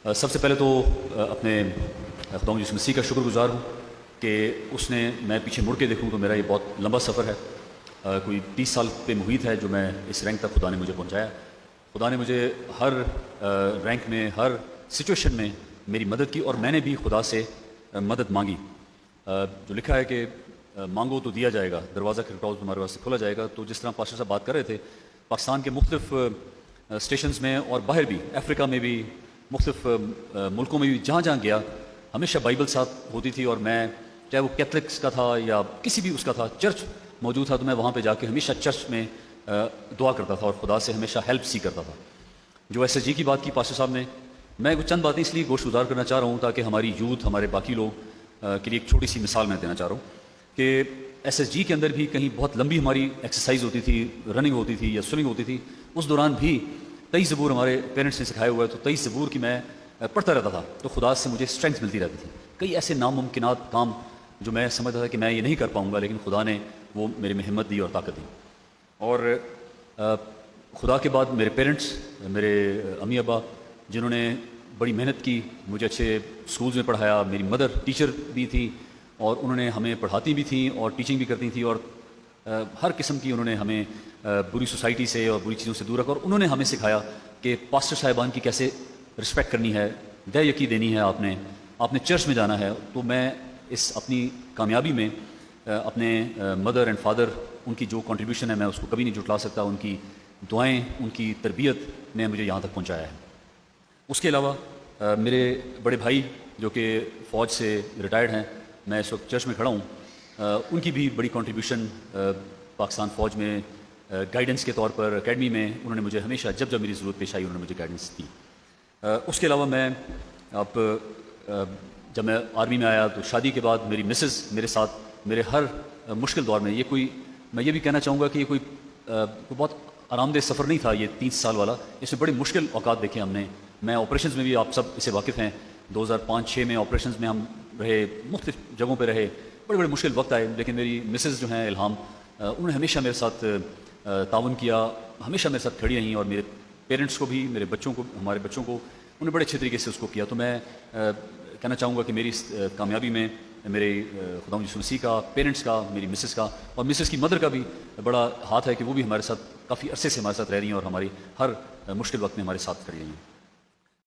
سب سے پہلے تو اپنے خدا یسوع مسیح کا شکر گزار ہوں کہ اس نے، میں پیچھے مڑ کے دیکھوں تو میرا یہ بہت لمبا سفر ہے، کوئی 30 سال پہ محیط ہے جو میں اس رینک تک خدا نے مجھے پہنچایا۔ خدا نے مجھے ہر رینک میں، ہر سچویشن میں میری مدد کی، اور میں نے بھی خدا سے مدد مانگی۔ جو لکھا ہے کہ مانگو تو دیا جائے گا، دروازہ کھٹکھٹاؤ تمہارے واسطے کھولا جائے گا۔ تو جس طرح پاسٹر صاحب بات کر رہے تھے، پاکستان کے مختلف اسٹیشنز میں اور باہر بھی، افریقہ میں بھی، مختلف ملکوں میں بھی جہاں جہاں گیا، ہمیشہ بائبل ساتھ ہوتی تھی، اور میں چاہے وہ کیتھلکس کا تھا یا کسی بھی اس کا تھا، چرچ موجود تھا تو میں وہاں پہ جا کے ہمیشہ چرچ میں دعا کرتا تھا اور خدا سے ہمیشہ ہیلپ سی کرتا تھا۔ جو ایس ایس جی کی بات کی پاسٹر صاحب نے، میں چند باتیں اس لیے گوشت گزار کرنا چاہ رہا ہوں تاکہ ہماری یوتھ، ہمارے باقی لوگ کے لیے ایک چھوٹی سی مثال میں دینا چاہ رہا ہوں کہ ایس ایس جی کے اندر بھی کہیں بہت لمبی ہماری ایکسرسائز ہوتی تھی، رننگ ہوتی تھی یا سوئمنگ ہوتی تھی، اس دوران بھی 23 زبور ہمارے پیرنٹس نے سکھائے ہوئے، تو 23 زبور کی میں پڑھتا رہتا تھا، تو خدا سے مجھے اسٹرینتھ ملتی رہتی تھی۔ کئی ایسے ناممکنات کام جو میں سمجھتا تھا کہ میں یہ نہیں کر پاؤں گا، لیکن خدا نے وہ میرے میں ہمت دی اور طاقت دی۔ اور خدا کے بعد میرے پیرنٹس، میرے امی ابا جنہوں نے بڑی محنت کی، مجھے اچھے اسکولز میں پڑھایا، میری مدر ٹیچر بھی تھی اور انہوں نے ہمیں پڑھاتی بھی تھیں اور ٹیچنگ بھی کرتی تھیں، اور ہر قسم کی انہوں نے ہمیں بری سوسائٹی سے اور بری چیزوں سے دور رکھا، اور انہوں نے ہمیں سکھایا کہ پاسٹر صاحبان کی کیسے رسپیکٹ کرنی ہے، دے یقی دینی ہے، آپ نے چرچ میں جانا ہے۔ تو میں اس اپنی کامیابی میں اپنے مدر اینڈ فادر، ان کی جو کنٹریبیوشن ہے میں اس کو کبھی نہیں جھٹلا سکتا۔ ان کی دعائیں، ان کی تربیت نے مجھے یہاں تک پہنچایا ہے۔ اس کے علاوہ میرے بڑے بھائی جو کہ فوج سے ریٹائرڈ ہیں، میں اس وقت چرچ میں کھڑا ہوں، ان کی بھی بڑی کنٹریبیوشن پاکستان فوج میں گائیڈنس کے طور پر اکیڈمی میں انہوں نے مجھے ہمیشہ، جب جب میری ضرورت پیش آئی، انہوں نے مجھے گائیڈنس دی۔ اس کے علاوہ میں جب میں آرمی میں آیا تو شادی کے بعد میری مسز میرے ساتھ میرے ہر مشکل دور میں، میں یہ بھی کہنا چاہوں گا کہ یہ کوئی بہت آرام دہ سفر نہیں تھا یہ 30 سال والا، اس میں بڑے مشکل اوقات دیکھے ہم نے۔ میں آپریشنز میں بھی، آپ سب اسے واقف ہیں، 2005-6 میں آپریشنز میں ہم رہے، مختلف جگہوں پہ رہے، بڑے بڑے مشکل وقت آئے، لیکن میری مسز جو ہیں الہام، انہوں نے ہمیشہ میرے ساتھ تعاون کیا، ہمیشہ میرے ساتھ کھڑی رہیں، اور میرے پیرنٹس کو بھی، میرے بچوں کو، ہمارے بچوں کو انہوں نے بڑے اچھے طریقے سے اس کو کیا۔ تو میں کہنا چاہوں گا کہ میری اس کامیابی میں میرے خدا یسوع مسیح کا، پیرنٹس کا، میری مسز کا اور مسز کی مدر کا بھی بڑا ہاتھ ہے کہ وہ بھی ہمارے ساتھ کافی عرصے سے ہمارے ساتھ رہ رہی ہیں اور ہماری ہر مشکل وقت میں ہمارے ساتھ کھڑی رہی ہیں۔